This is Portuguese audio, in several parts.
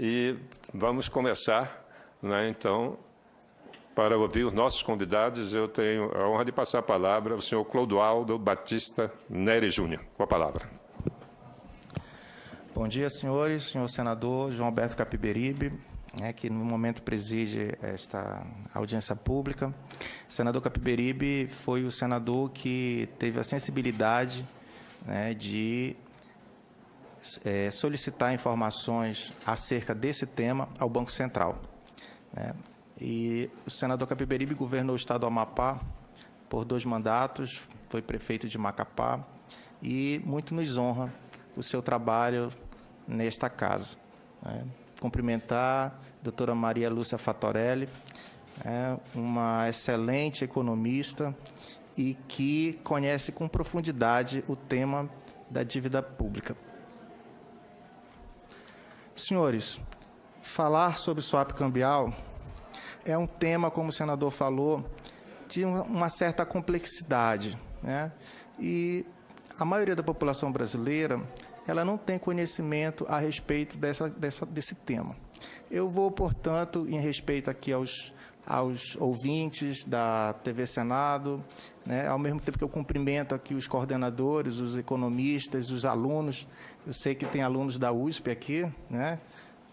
e vamos começar, né, então, para ouvir os nossos convidados. Eu tenho a honra de passar a palavra ao senhor Clodoaldo Batista Neri Júnior. Com a palavra. Bom dia, senhores. Senhor senador João Alberto Capiberibe, que no momento preside esta audiência pública. O senador Capiberibe foi o senador que teve a sensibilidade, de solicitar informações acerca desse tema ao Banco Central. E o senador Capiberibe governou o estado do Amapá por 2 mandatos, foi prefeito de Macapá, e muito nos honra o seu trabalho nesta casa. Cumprimentar a doutora Maria Lúcia Fatorelli, uma excelente economista e que conhece com profundidade o tema da dívida pública. Senhores, falar sobre swap cambial é um tema, como o senador falou, de uma certa complexidade, E a maioria da população brasileira, ela não tem conhecimento a respeito desse tema. Eu vou, portanto, em respeito aqui aos ouvintes da TV Senado, ao mesmo tempo que eu cumprimento aqui os coordenadores, os economistas, os alunos. Eu sei que tem alunos da USP aqui,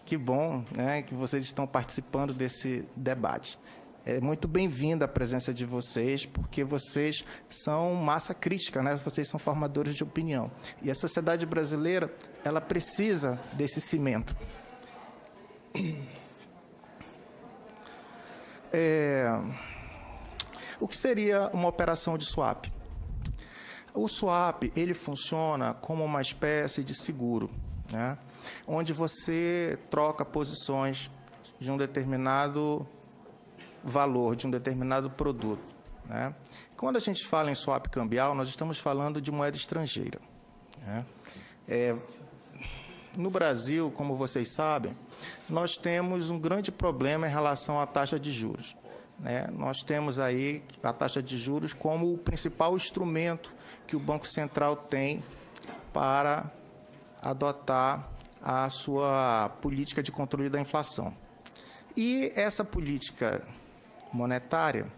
Que bom, que vocês estão participando desse debate. É muito bem-vinda a presença de vocês, porque vocês são massa crítica, Vocês são formadores de opinião. E a sociedade brasileira, ela precisa desse cimento. O que seria uma operação de swap? O swap, ele funciona como uma espécie de seguro, onde você troca posições de um determinado valor, de um determinado produto. Quando a gente fala em swap cambial, nós estamos falando de moeda estrangeira. No Brasil, como vocês sabem, nós temos um grande problema em relação à taxa de juros. Nós temos aí a taxa de juros como o principal instrumento que o Banco Central tem para adotar a sua política de controle da inflação. E essa política monetária,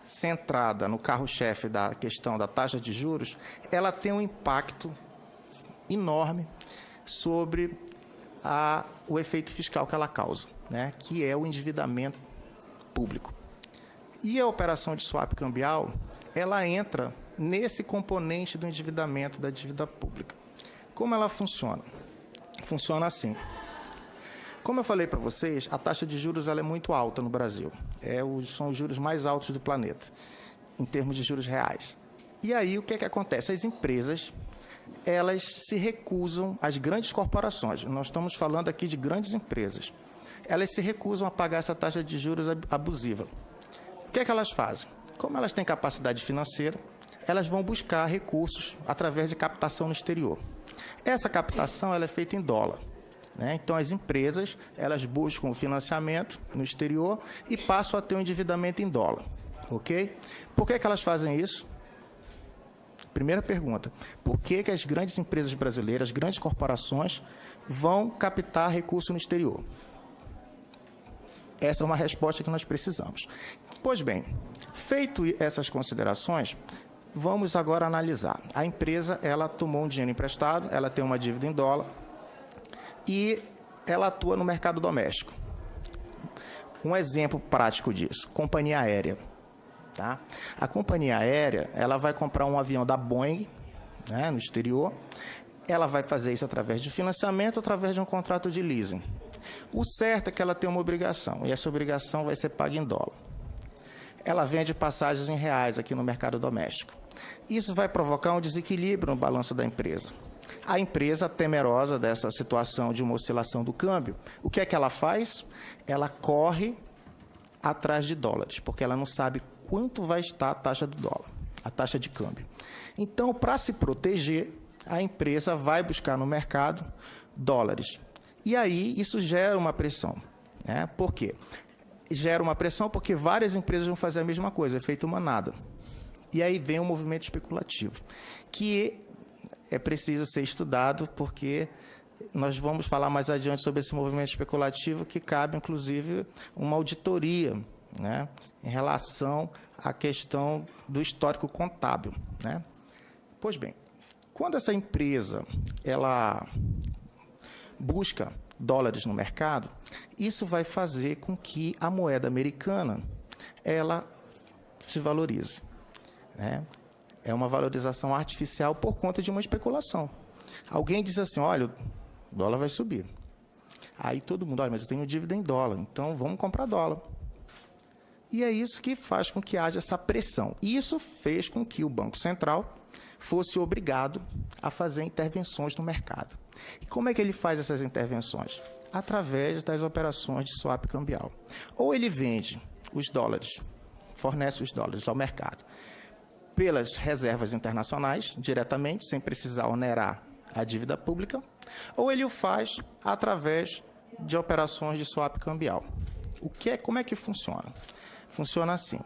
centrada no carro-chefe da questão da taxa de juros, ela tem um impacto enorme sobre o efeito fiscal que ela causa, que é o endividamento público. E a operação de swap cambial, ela entra nesse componente do endividamento da dívida pública. Como ela funciona? Funciona assim. Como eu falei para vocês, a taxa de juros ela é muito alta no Brasil. São os juros mais altos do planeta, em termos de juros reais. E aí, o que acontece? As empresas, elas se recusam, as grandes corporações, nós estamos falando aqui de grandes empresas, elas se recusam a pagar essa taxa de juros abusiva. O que elas fazem? Como elas têm capacidade financeira, elas vão buscar recursos através de captação no exterior. Essa captação ela é feita em dólar. Então, as empresas elas buscam o financiamento no exterior e passam a ter um endividamento em dólar. Ok? Por que elas fazem isso? Primeira pergunta. Por que as grandes empresas brasileiras, as grandes corporações, vão captar recurso no exterior? Essa é uma resposta que nós precisamos. Pois bem, feito essas considerações, vamos agora analisar. A empresa, ela tomou um dinheiro emprestado, ela tem uma dívida em dólar e ela atua no mercado doméstico. Um exemplo prático disso, companhia aérea. A companhia aérea, ela vai comprar um avião da Boeing, no exterior, ela vai fazer isso através de financiamento, através de um contrato de leasing. O certo é que ela tem uma obrigação, e essa obrigação vai ser paga em dólar. Ela vende passagens em reais aqui no mercado doméstico. Isso vai provocar um desequilíbrio no balanço da empresa. A empresa, temerosa dessa situação de uma oscilação do câmbio, o que é que ela faz? Ela corre atrás de dólares, porque ela não sabe quanto vai estar a taxa do dólar, a taxa de câmbio. Então, para se proteger, a empresa vai buscar no mercado dólares. E aí, isso gera uma pressão. Por quê? Gera uma pressão porque várias empresas vão fazer a mesma coisa, efeito manada. E aí vem um movimento especulativo, que é preciso ser estudado porque nós vamos falar mais adiante sobre esse movimento especulativo, que cabe, inclusive, uma auditoria, né, em relação à questão do histórico contábil, né? Pois bem, quando essa empresa ela busca dólares no mercado, isso vai fazer com que a moeda americana ela se valorize, né? É uma valorização artificial por conta de uma especulação. Alguém diz assim, olha, o dólar vai subir. Aí todo mundo, olha, mas eu tenho dívida em dólar, então vamos comprar dólar. E é isso que faz com que haja essa pressão. Isso fez com que o Banco Central fosse obrigado a fazer intervenções no mercado. E como é que ele faz essas intervenções? Através das operações de swap cambial. Ou ele vende os dólares, fornece os dólares ao mercado pelas reservas internacionais, diretamente, sem precisar onerar a dívida pública, ou ele o faz através de operações de swap cambial. Como é que funciona? Funciona assim.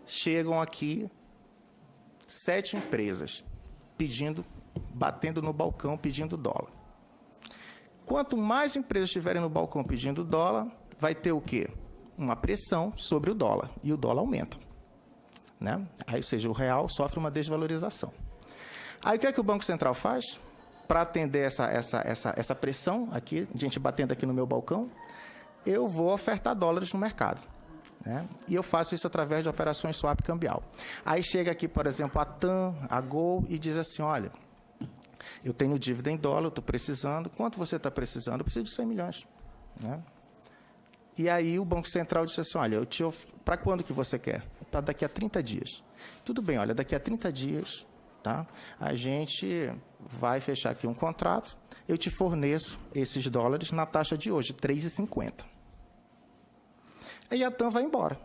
Chegam aqui 7 empresas batendo no balcão pedindo dólar. Quanto mais empresas estiverem no balcão pedindo dólar, vai ter o quê? Uma pressão sobre o dólar, e o dólar aumenta, né? Aí, ou seja, o real sofre uma desvalorização. Aí o que é que o Banco Central faz? Para atender essa pressão aqui, gente batendo aqui no meu balcão, eu vou ofertar dólares no mercado, né? E eu faço isso através de operações swap cambial. Aí chega aqui, por exemplo, a TAM, a Gol, e diz assim, olha, eu tenho dívida em dólar, eu estou precisando. Quanto você está precisando? Eu preciso de 100 milhões. Né? E aí o Banco Central disse assim, olha, para quando que você quer? Para daqui a 30 dias. Tudo bem, olha, daqui a 30 dias, tá? A gente vai fechar aqui um contrato, eu te forneço esses dólares na taxa de hoje, 3,50. Aí a TAM vai embora,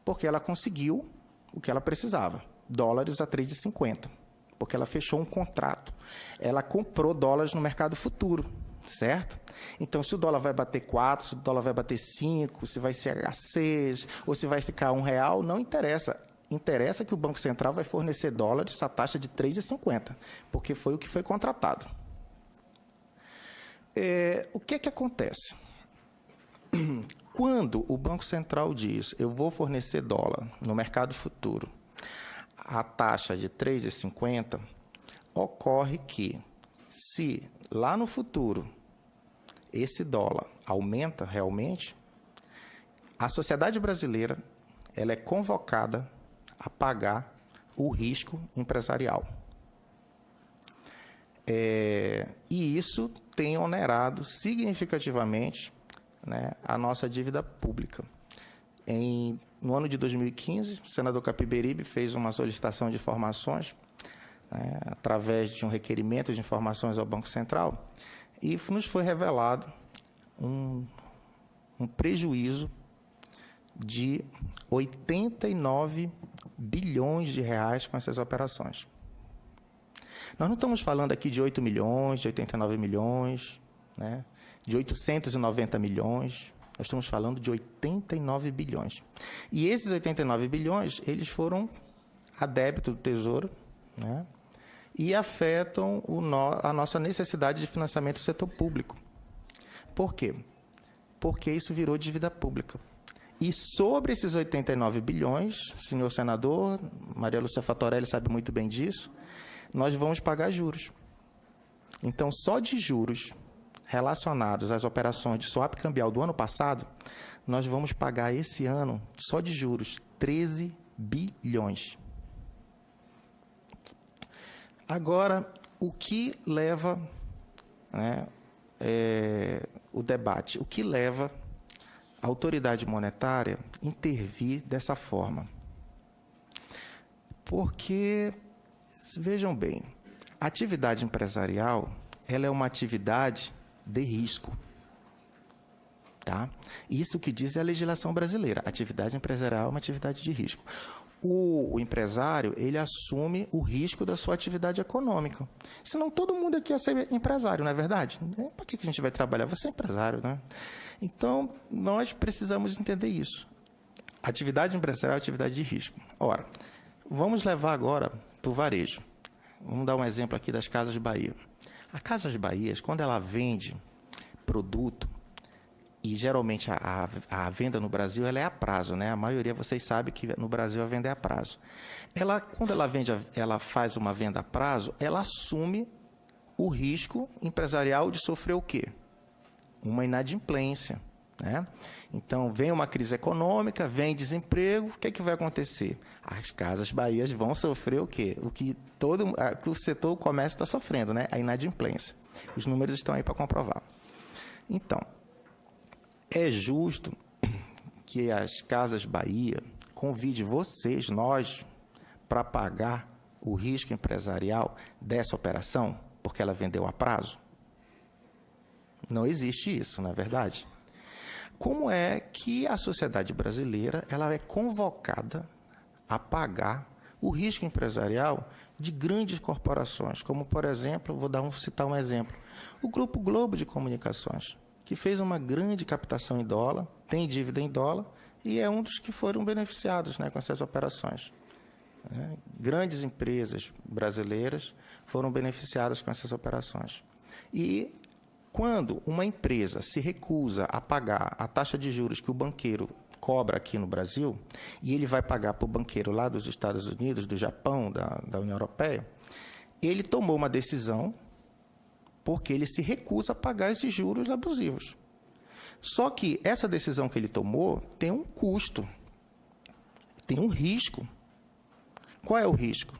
porque ela conseguiu o que ela precisava, dólares a 3,50. Porque ela fechou um contrato. Ela comprou dólares no mercado futuro, certo? Então, se o dólar vai bater 4, se o dólar vai bater 5, se vai ser H6, ou se vai ficar R$1, não interessa. Interessa que o Banco Central vai fornecer dólares à taxa de 3,50, porque foi o que foi contratado. O que é que acontece? Quando o Banco Central diz, eu vou fornecer dólar no mercado futuro, a taxa de 3,50, ocorre que, se lá no futuro esse dólar aumenta realmente, a sociedade brasileira ela é convocada a pagar o risco empresarial. E isso tem onerado significativamente, né, a nossa dívida pública. No ano de 2015, o senador Capiberibe fez uma solicitação de informações, né, através de um requerimento de informações ao Banco Central, e nos foi revelado um prejuízo de 89 bilhões de reais com essas operações. Nós não estamos falando aqui de 8 milhões, de 89 milhões, né, de 890 milhões, nós estamos falando de 89 bilhões. E esses 89 bilhões, eles foram a débito do Tesouro, né, e afetam a nossa necessidade de financiamento do setor público. Por quê? Porque isso virou dívida pública. E sobre esses 89 bilhões, senhor senador, Maria Lúcia Fatorelli sabe muito bem disso, nós vamos pagar juros. Então, só de juros relacionados às operações de swap cambial do ano passado, nós vamos pagar esse ano, só de juros, 13 bilhões. Agora, o que leva, né, o debate? O que leva a autoridade monetária a intervir dessa forma? Porque, vejam bem, a atividade empresarial ela é uma atividade de risco. Tá? Isso que diz a legislação brasileira. Atividade empresarial é uma atividade de risco. O empresário, ele assume o risco da sua atividade econômica. Senão todo mundo aqui ia ser empresário, não é verdade? Para que a gente vai trabalhar? Você é empresário, né? Então, nós precisamos entender isso. Atividade empresarial é atividade de risco. Ora, vamos levar agora para o varejo. Vamos dar um exemplo aqui das Casas Bahia. A Casas Bahia, quando ela vende produto, e geralmente a venda no Brasil ela é a prazo, né? A maioria, vocês sabem que no Brasil a venda é a prazo. Quando ela faz uma venda a prazo, ela assume o risco empresarial de sofrer o quê? Uma inadimplência, né? Então, vem uma crise econômica, vem desemprego, o que é que vai acontecer? As Casas Bahia vão sofrer o quê? O que o setor do comércio está sofrendo, né? A inadimplência. Os números estão aí para comprovar. Então, é justo que as Casas Bahia convide vocês, nós, para pagar o risco empresarial dessa operação, porque ela vendeu a prazo? Não existe isso, não é verdade? Como é que a sociedade brasileira ela é convocada a pagar o risco empresarial de grandes corporações, como, por exemplo, citar um exemplo, o Grupo Globo de Comunicações, que fez uma grande captação em dólar, tem dívida em dólar, e é um dos que foram beneficiados, né, com essas operações. Grandes empresas brasileiras foram beneficiadas com essas operações. E quando uma empresa se recusa a pagar a taxa de juros que o banqueiro cobra aqui no Brasil, e ele vai pagar para o banqueiro lá dos Estados Unidos, do Japão, da União Europeia, ele tomou uma decisão porque ele se recusa a pagar esses juros abusivos. Só que essa decisão que ele tomou tem um custo, tem um risco. Qual é o risco?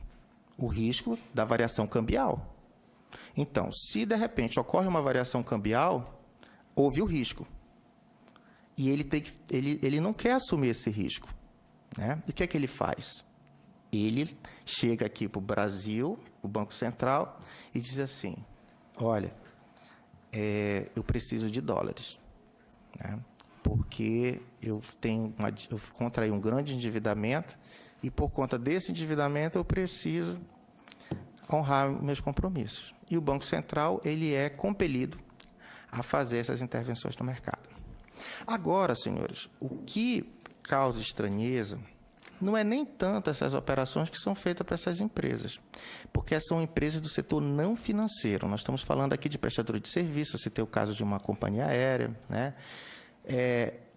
O risco da variação cambial. Então, se de repente ocorre uma variação cambial, houve o risco. E ele não quer assumir esse risco, né? E o que é que ele faz? Ele chega aqui para o Brasil, o Banco Central, e diz assim: olha, eu preciso de dólares, né? Porque eu contraí um grande endividamento e, por conta desse endividamento, eu preciso honrar meus compromissos. E o Banco Central ele é compelido a fazer essas intervenções no mercado. Agora, senhores, o que causa estranheza não é nem tanto essas operações que são feitas para essas empresas, porque são empresas do setor não financeiro. Nós estamos falando aqui de prestadores de serviço, se tem o caso de uma companhia aérea, né?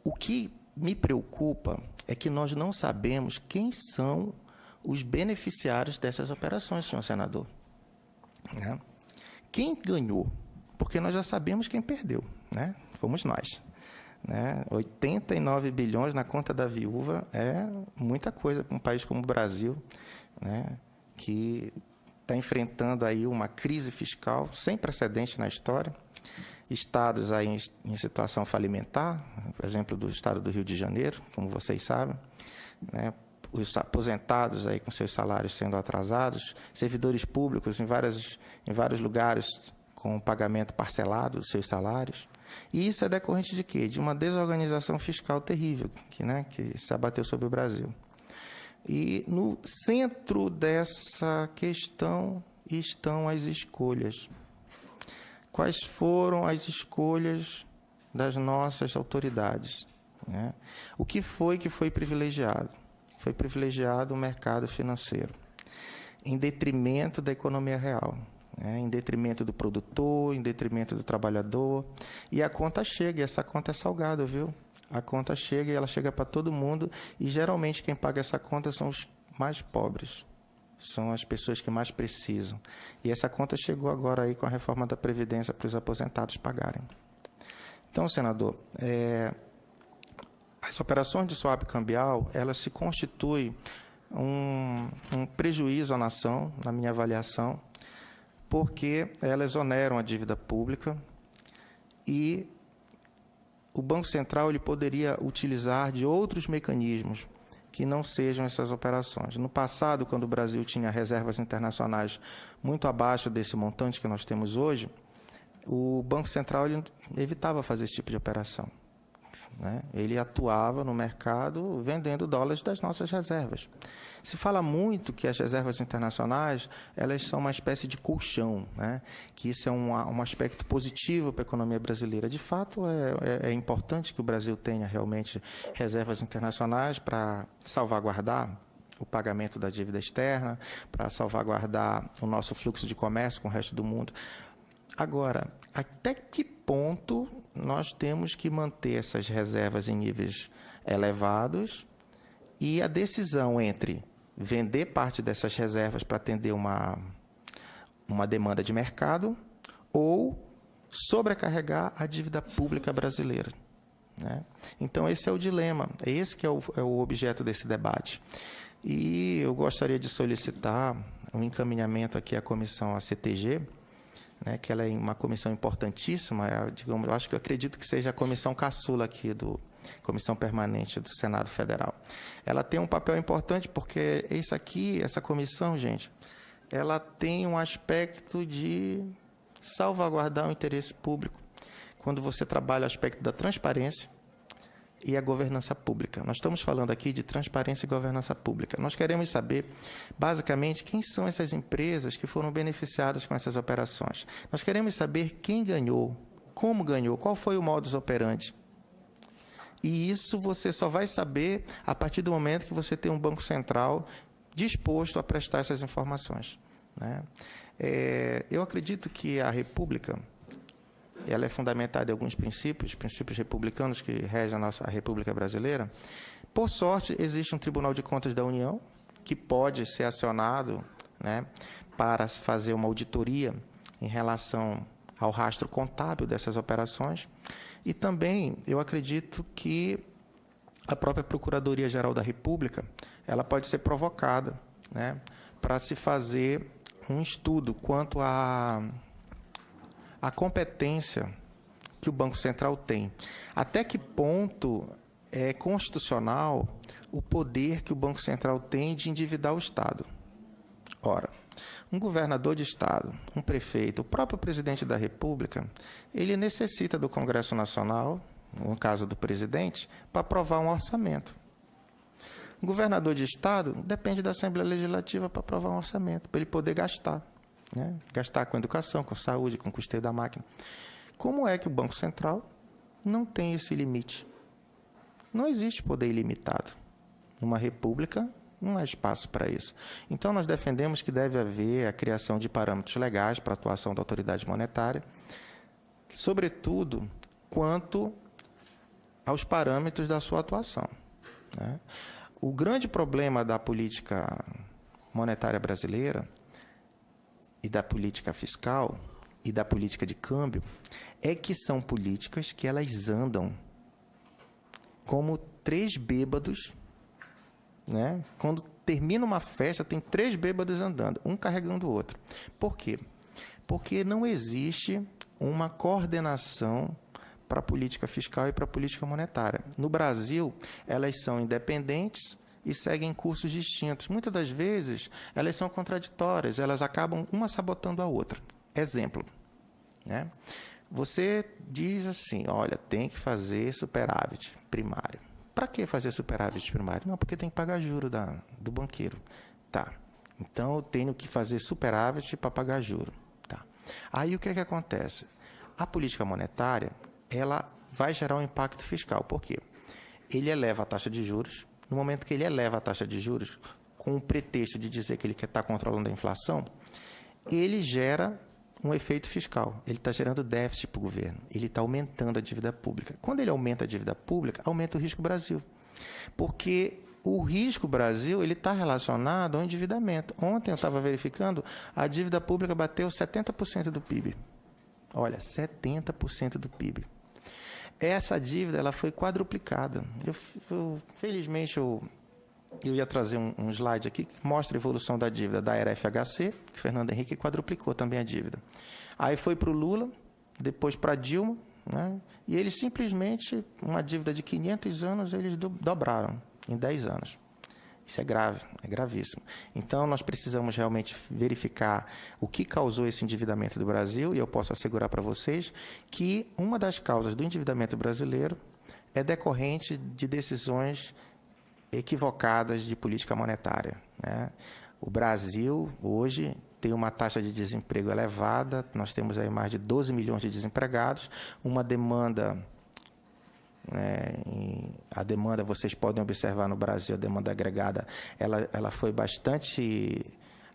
O que me preocupa é que nós não sabemos quem são os beneficiários dessas operações, senhor senador, né? Quem ganhou? Porque nós já sabemos quem perdeu, né? Fomos nós, né? 89 bilhões na conta da viúva é muita coisa para um país como o Brasil, né? Que está enfrentando aí uma crise fiscal sem precedente na história. Estados aí em situação falimentar, por exemplo, do estado do Rio de Janeiro, como vocês sabem, né? Os aposentados aí com seus salários sendo atrasados, servidores públicos em vários lugares com pagamento parcelado dos seus salários. E isso é decorrente de quê? De uma desorganização fiscal terrível que se abateu sobre o Brasil. E no centro dessa questão estão as escolhas. Quais foram as escolhas das nossas autoridades, né? O que foi privilegiado? Foi privilegiado o mercado financeiro, em detrimento da economia real, né? Em detrimento do produtor, em detrimento do trabalhador. E a conta chega, e essa conta é salgada, viu? A conta chega e ela chega para todo mundo, e geralmente quem paga essa conta são os mais pobres. São as pessoas que mais precisam. E essa conta chegou agora aí com a reforma da Previdência para os aposentados pagarem. Então, senador, as operações de swap cambial, elas se constituem um prejuízo à nação, na minha avaliação, porque elas oneram a dívida pública e o Banco Central ele poderia utilizar de outros mecanismos que não sejam essas operações. No passado, quando o Brasil tinha reservas internacionais muito abaixo desse montante que nós temos hoje, o Banco Central ele evitava fazer esse tipo de operação, né? Ele atuava no mercado vendendo dólares das nossas reservas. Se fala muito que as reservas internacionais elas são uma espécie de colchão, né? Que isso é um aspecto positivo para a economia brasileira. De fato, é importante que o Brasil tenha realmente reservas internacionais para salvaguardar o pagamento da dívida externa, para salvaguardar o nosso fluxo de comércio com o resto do mundo. Agora, até que ponto nós temos que manter essas reservas em níveis elevados e a decisão entre vender parte dessas reservas para atender uma demanda de mercado ou sobrecarregar a dívida pública brasileira, né? Então, esse é o dilema, esse que é o objeto desse debate. E eu gostaria de solicitar um encaminhamento aqui à comissão, à CTG, né, que ela é uma comissão importantíssima, digamos, eu acredito que seja a comissão caçula aqui Comissão Permanente do Senado Federal. Ela tem um papel importante porque essa comissão, gente, ela tem um aspecto de salvaguardar o interesse público quando você trabalha o aspecto da transparência e a governança pública. Nós estamos falando aqui de transparência e governança pública. Nós queremos saber, basicamente, quem são essas empresas que foram beneficiadas com essas operações. Nós queremos saber quem ganhou, como ganhou, qual foi o modus operandi. E isso você só vai saber a partir do momento que você tem um Banco Central disposto a prestar essas informações, né? Eu acredito que a República ela é fundamentada em alguns princípios republicanos que regem a República Brasileira. Por sorte, existe um Tribunal de Contas da União que pode ser acionado, né, para fazer uma auditoria em relação ao rastro contábil dessas operações. E também eu acredito que a própria Procuradoria-Geral da República ela pode ser provocada, né, para se fazer um estudo quanto à competência que o Banco Central tem. Até que ponto é constitucional o poder que o Banco Central tem de endividar o Estado? Ora, um governador de Estado, um prefeito, o próprio presidente da República, ele necessita do Congresso Nacional, no caso do presidente, para aprovar um orçamento. Um governador de Estado depende da Assembleia Legislativa para aprovar um orçamento, para ele poder gastar, né? Gastar com educação, com saúde, com custeio da máquina. Como é que o Banco Central não tem esse limite? Não existe poder ilimitado. Numa república, não há espaço para isso. Então, nós defendemos que deve haver a criação de parâmetros legais para a atuação da autoridade monetária, sobretudo quanto aos parâmetros da sua atuação, né? O grande problema da política monetária brasileira e da política fiscal e da política de câmbio é que são políticas que elas andam como três bêbados, né? Quando termina uma festa, tem três bêbados andando, um carregando o outro. Por quê? Porque não existe uma coordenação para a política fiscal e para a política monetária. No Brasil, elas são independentes e seguem cursos distintos. Muitas das vezes, elas são contraditórias, elas acabam uma sabotando a outra. Exemplo, né? Você diz assim, olha, tem que fazer superávit primário. Para que fazer superávit primário? Não, porque tem que pagar juro do banqueiro. Tá, então eu tenho que fazer superávit para pagar juro. Tá. Aí o que é que acontece? A política monetária, ela vai gerar um impacto fiscal. Por quê? Ele eleva a taxa de juros. No momento que ele eleva a taxa de juros, com o pretexto de dizer que ele quer estar controlando a inflação, ele gera um efeito fiscal. Ele está gerando déficit para o governo. Ele está aumentando a dívida pública. Quando ele aumenta a dívida pública, aumenta o risco Brasil. Porque o risco Brasil ele está relacionado ao endividamento. Ontem eu estava verificando, a dívida pública bateu 70% do PIB. Olha, 70% do PIB. Essa dívida ela foi quadruplicada. Felizmente, eu ia trazer um slide aqui que mostra a evolução da dívida da era FHC, que Fernando Henrique quadruplicou também a dívida. Aí foi para o Lula, depois para Dilma, né? E eles simplesmente, uma dívida de 500 anos, eles dobraram em 10 anos. Isso é grave, é gravíssimo. Então, nós precisamos realmente verificar o que causou esse endividamento do Brasil, e eu posso assegurar para vocês que uma das causas do endividamento brasileiro é decorrente de decisões equivocadas de política monetária, né? O Brasil, hoje, tem uma taxa de desemprego elevada, nós temos aí mais de 12 milhões de desempregados, uma demanda... a demanda, vocês podem observar no Brasil, a demanda agregada, ela foi bastante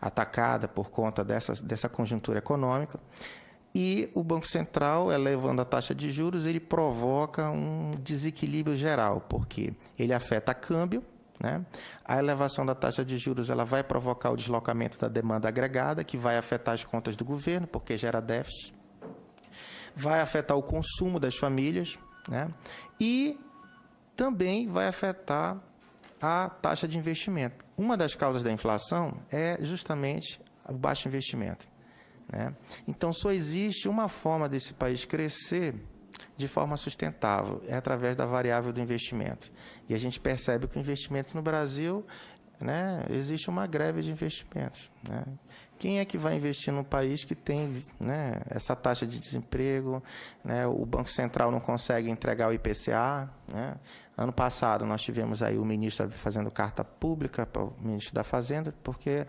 atacada por conta dessa conjuntura econômica. E o Banco Central, elevando a taxa de juros, ele provoca um desequilíbrio geral, porque ele afeta câmbio, né? A elevação da taxa de juros ela vai provocar o deslocamento da demanda agregada, que vai afetar as contas do governo, porque gera déficit. Vai afetar o consumo das famílias, né? E também vai afetar a taxa de investimento. Uma das causas da inflação é justamente o baixo investimento, né? Então, só existe uma forma desse país crescer de forma sustentável, é através da variável do investimento. E a gente percebe que o investimento no Brasil, né, existe uma greve de investimentos, né? Quem é que vai investir num país que tem, né, essa taxa de desemprego, né, o Banco Central não consegue entregar o IPCA, né? Ano passado nós tivemos aí o ministro fazendo carta pública para o ministro da Fazenda, porque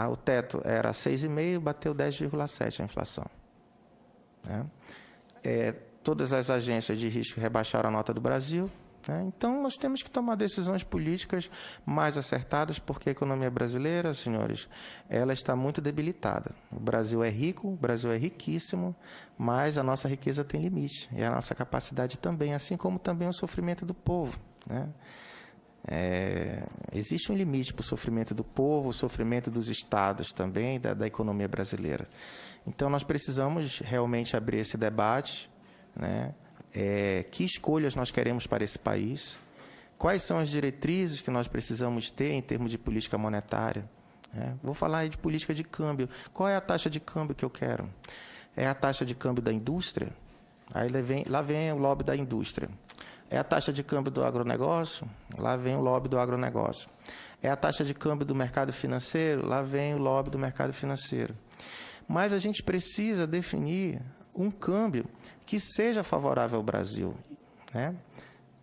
o teto era 6,5%, bateu 10,7% a inflação, né? Todas as agências de risco rebaixaram a nota do Brasil, né? Então, nós temos que tomar decisões políticas mais acertadas, porque a economia brasileira, senhores, ela está muito debilitada. O Brasil é rico, o Brasil é riquíssimo, mas a nossa riqueza tem limite, e a nossa capacidade também, assim como também o sofrimento do povo, né? Existe um limite para o sofrimento do povo, o sofrimento dos estados também, da economia brasileira. Então, nós precisamos realmente abrir esse debate, né? Que escolhas nós queremos para esse país, quais são as diretrizes que nós precisamos ter em termos de política monetária, né? Vou falar aí de política de câmbio. Qual é a taxa de câmbio que eu quero? É a taxa de câmbio da indústria? Aí lá vem o lobby da indústria. É a taxa de câmbio do agronegócio? Lá vem o lobby do agronegócio. É a taxa de câmbio do mercado financeiro? Lá vem o lobby do mercado financeiro. Mas a gente precisa definir um câmbio que seja favorável ao Brasil, né?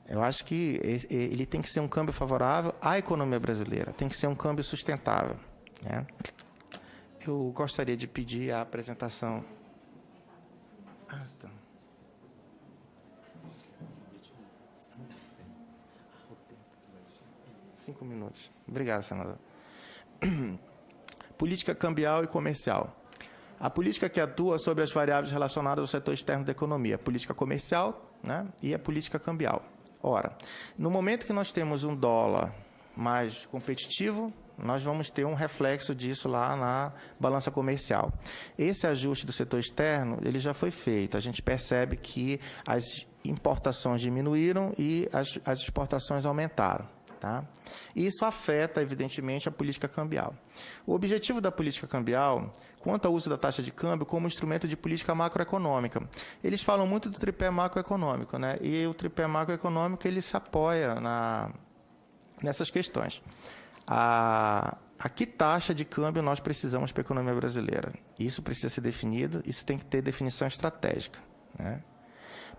Eu acho que ele tem que ser um câmbio favorável à economia brasileira, tem que ser um câmbio sustentável, né? Eu gostaria de pedir a apresentação. Tá. Cinco minutos. Obrigado, senador. Política cambial e comercial. A política que atua sobre as variáveis relacionadas ao setor externo da economia, a política comercial, né, e a política cambial. Ora, no momento que nós temos um dólar mais competitivo, nós vamos ter um reflexo disso lá na balança comercial. Esse ajuste do setor externo, ele já foi feito. A gente percebe que as importações diminuíram e as exportações aumentaram, tá? Isso afeta, evidentemente, a política cambial. O objetivo da política cambial, quanto ao uso da taxa de câmbio como instrumento de política macroeconômica. Eles falam muito do tripé macroeconômico, né? E o tripé macroeconômico ele se apoia nessas questões. A que taxa de câmbio nós precisamos para a economia brasileira? Isso precisa ser definido, isso tem que ter definição estratégica, né?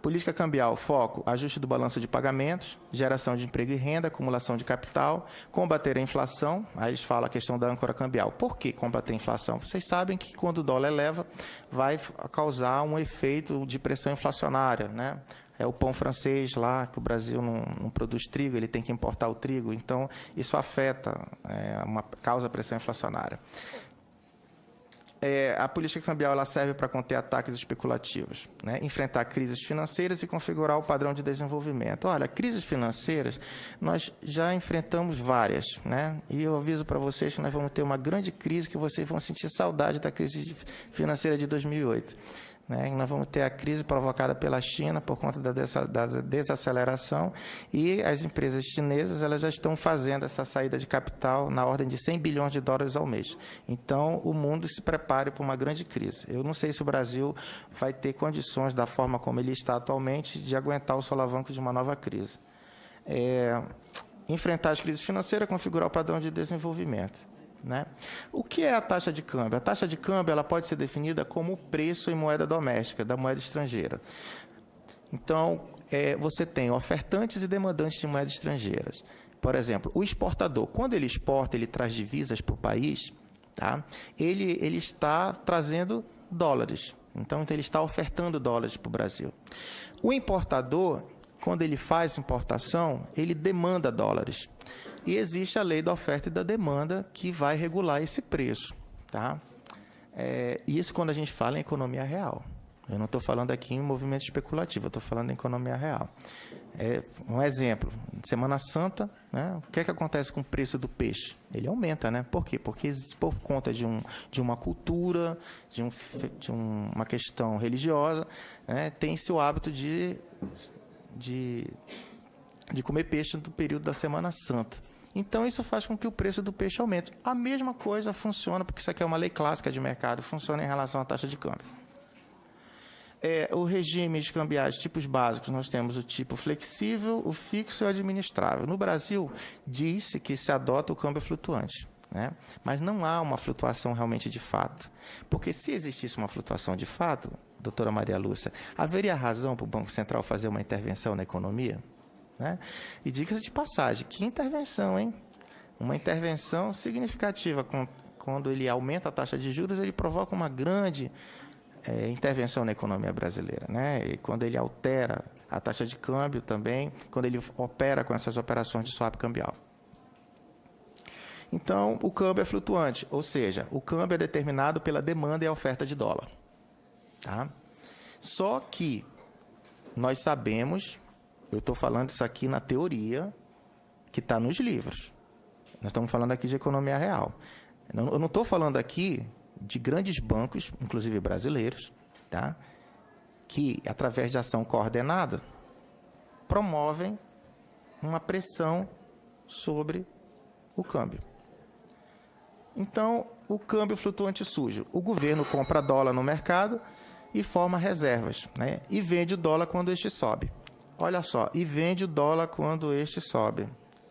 Política cambial, foco, ajuste do balanço de pagamentos, geração de emprego e renda, acumulação de capital, combater a inflação, aí eles falam a questão da âncora cambial. Por que combater a inflação? Vocês sabem que quando o dólar eleva, vai causar um efeito de pressão inflacionária, né? É o pão francês lá, que o Brasil não produz trigo, ele tem que importar o trigo, então isso afeta, causa pressão inflacionária. A política cambial ela serve para conter ataques especulativos, né? Enfrentar crises financeiras e configurar o padrão de desenvolvimento. Olha, crises financeiras, nós já enfrentamos várias, né? E eu aviso para vocês que nós vamos ter uma grande crise que vocês vão sentir saudade da crise financeira de 2008. Né? E nós vamos ter a crise provocada pela China por conta da desaceleração e as empresas chinesas elas já estão fazendo essa saída de capital na ordem de 100 bilhões de dólares ao mês. Então, o mundo se prepare para uma grande crise. Eu não sei se o Brasil vai ter condições, da forma como ele está atualmente, de aguentar o solavanco de uma nova crise. Enfrentar as crises financeiras, configurar o padrão de desenvolvimento. Né? O que é a taxa de câmbio? A taxa de câmbio ela pode ser definida como o preço em moeda doméstica, da moeda estrangeira. Então, você tem ofertantes e demandantes de moedas estrangeiras. Por exemplo, o exportador, quando ele exporta, ele traz divisas para o país, tá? Ele está trazendo dólares. Então, ele está ofertando dólares para o Brasil. O importador, quando ele faz importação, ele demanda dólares. E existe a lei da oferta e da demanda que vai regular esse preço, tá? Isso quando a gente fala em economia real. Eu não estou falando aqui em movimento especulativo, eu estou falando em economia real. Um exemplo, Semana Santa, né, o que é que acontece com o preço do peixe? Ele aumenta, né? Por quê? Porque por conta de uma cultura, de uma questão religiosa, né, tem-se o hábito de comer peixe no período da Semana Santa. Então, isso faz com que o preço do peixe aumente. A mesma coisa funciona, porque isso aqui é uma lei clássica de mercado, funciona em relação à taxa de câmbio. O regime de cambiais, tipos básicos, nós temos o tipo flexível, o fixo e o administrável. No Brasil, diz-se que se adota o câmbio flutuante, né? Mas não há uma flutuação realmente de fato. Porque se existisse uma flutuação de fato, doutora Maria Lúcia, haveria razão para o Banco Central fazer uma intervenção na economia? Né? E diga-se de passagem, que intervenção, hein? Uma intervenção significativa. Quando ele aumenta a taxa de juros, ele provoca uma grande intervenção na economia brasileira, né? E quando ele altera a taxa de câmbio também, quando ele opera com essas operações de swap cambial. Então, o câmbio é flutuante, ou seja, o câmbio é determinado pela demanda e a oferta de dólar. Tá? Só que nós sabemos, eu estou falando isso aqui na teoria, que está nos livros. Nós estamos falando aqui de economia real. Eu não estou falando aqui de grandes bancos, inclusive brasileiros, tá? Que, através de ação coordenada, promovem uma pressão sobre o câmbio. Então, o câmbio flutuante sujo. O governo compra dólar no mercado e forma reservas, né? E vende o dólar quando este sobe. Olha só, e vende o dólar quando este sobe.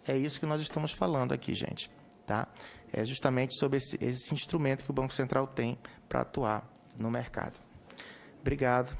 É isso que nós estamos falando aqui, gente, tá? É justamente sobre esse instrumento que o Banco Central tem para atuar no mercado. Obrigado.